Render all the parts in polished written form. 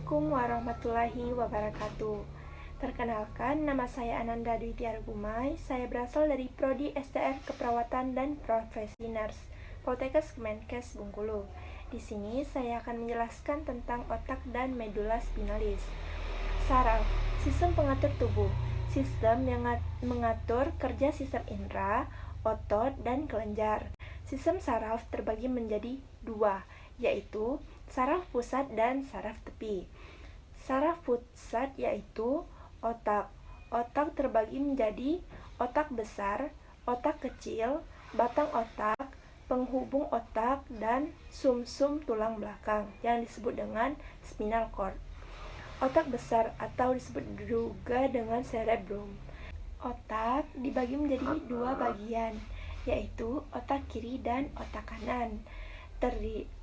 Assalamualaikum warahmatullahi wabarakatuh. Perkenalkan, nama saya Ananda Dwi Tiara Gumai. Saya berasal dari Prodi STR Keperawatan dan Profesi Nurse, Poltekkes Kemenkes Bengkulu. Di sini saya akan menjelaskan tentang otak dan medula spinalis. Saraf, sistem pengatur tubuh. Sistem yang mengatur kerja sistem indera, otot, dan kelenjar. Sistem saraf terbagi menjadi dua, yaitu saraf pusat dan saraf tepi. Saraf pusat yaitu otak. Otak terbagi menjadi otak besar, otak kecil, batang otak, penghubung otak, dan sumsum tulang belakang yang disebut dengan spinal cord. Otak besar atau disebut juga dengan cerebrum. Otak dibagi menjadi dua bagian, yaitu otak kiri dan otak kanan.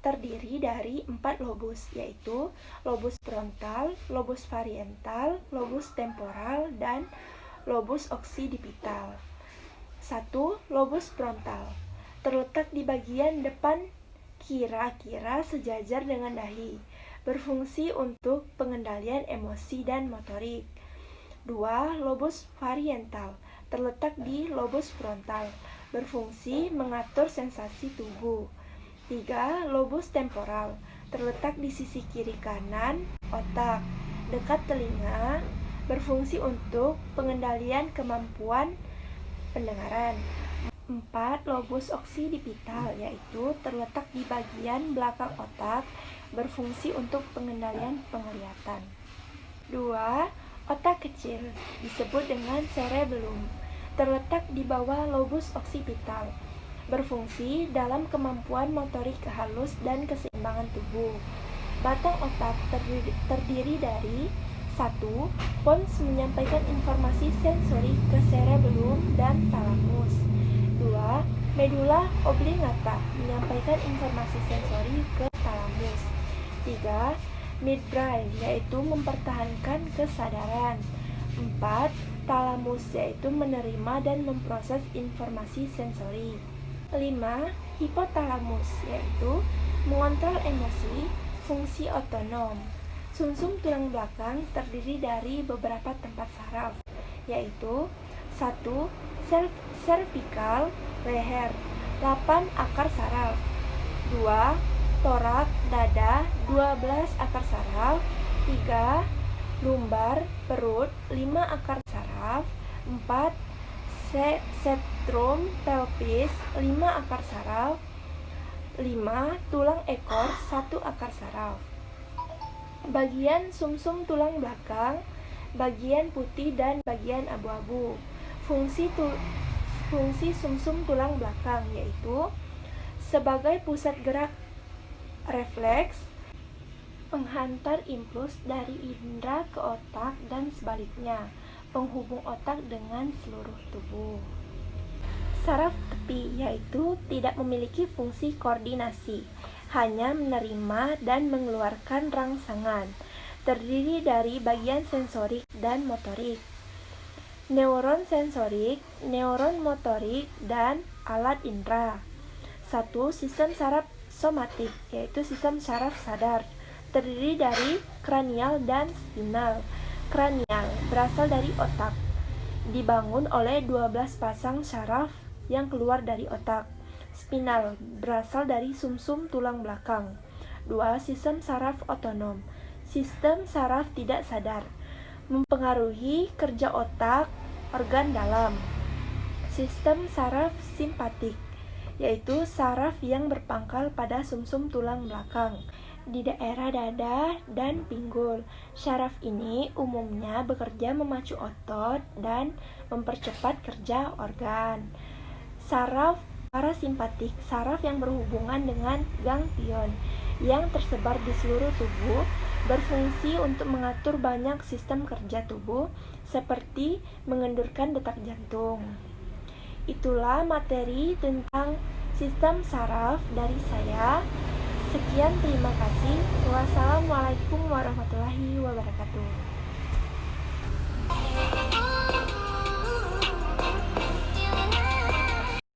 Terdiri dari 4 lobus, yaitu lobus frontal, lobus parietal, lobus temporal, dan lobus occipital. 1. Lobus frontal terletak di bagian depan kira-kira sejajar dengan dahi, berfungsi untuk pengendalian emosi dan motorik. 2. Lobus parietal terletak di lobus frontal, berfungsi mengatur sensasi tubuh. 3. Lobus temporal terletak di sisi kiri kanan otak, dekat telinga, berfungsi untuk pengendalian kemampuan pendengaran. 4. Lobus occipital yaitu terletak di bagian belakang otak, berfungsi untuk pengendalian penglihatan. 2. Otak kecil disebut dengan cerebellum, terletak di bawah lobus occipital, berfungsi dalam kemampuan motorik halus dan keseimbangan tubuh. Batang otak terdiri dari 1. Pons menyampaikan informasi sensori ke cerebellum dan talamus. 2. Medula oblongata menyampaikan informasi sensori ke talamus. 3. Midbrain yaitu mempertahankan kesadaran. 4. Talamus yaitu menerima dan memproses informasi sensori. 5. Hipotalamus yaitu mengontrol emosi, fungsi otonom. Sumsum tulang belakang terdiri dari beberapa tempat saraf, yaitu 1. Cervical, leher, 8 akar saraf. 2. Torak, dada, 12 akar saraf. 3. Lumbar, perut, 5 akar saraf. 4. Setrum pelvis, 5 akar saraf. 5. Tulang ekor, 1 akar saraf. Bagian sumsum tulang belakang, bagian putih dan bagian abu-abu. Fungsi sumsum tulang belakang yaitu sebagai pusat gerak refleks, penghantar impuls dari indera ke otak dan sebaliknya, penghubung otak dengan seluruh tubuh. Saraf tepi yaitu tidak memiliki fungsi koordinasi, hanya menerima dan mengeluarkan rangsangan, terdiri dari bagian sensorik dan motorik, neuron sensorik, neuron motorik, dan alat indera. 1. Sistem saraf somatik yaitu sistem saraf sadar, terdiri dari kranial dan spinal. Kranial berasal dari otak, dibangun oleh 12 pasang saraf yang keluar dari otak. Spinal berasal dari sumsum tulang belakang. 2. Sistem saraf otonom, sistem saraf tidak sadar, mempengaruhi kerja otak, organ dalam. Sistem saraf simpatik yaitu saraf yang berpangkal pada sumsum tulang belakang di daerah dada dan pinggul. Saraf ini umumnya bekerja memacu otot dan mempercepat kerja organ. Saraf parasimpatik, saraf yang berhubungan dengan ganglion yang tersebar di seluruh tubuh, berfungsi untuk mengatur banyak sistem kerja tubuh seperti mengendurkan detak jantung. Itulah materi tentang sistem saraf dari saya. Sekian, terima kasih. Wassalamualaikum warahmatullahi wabarakatuh.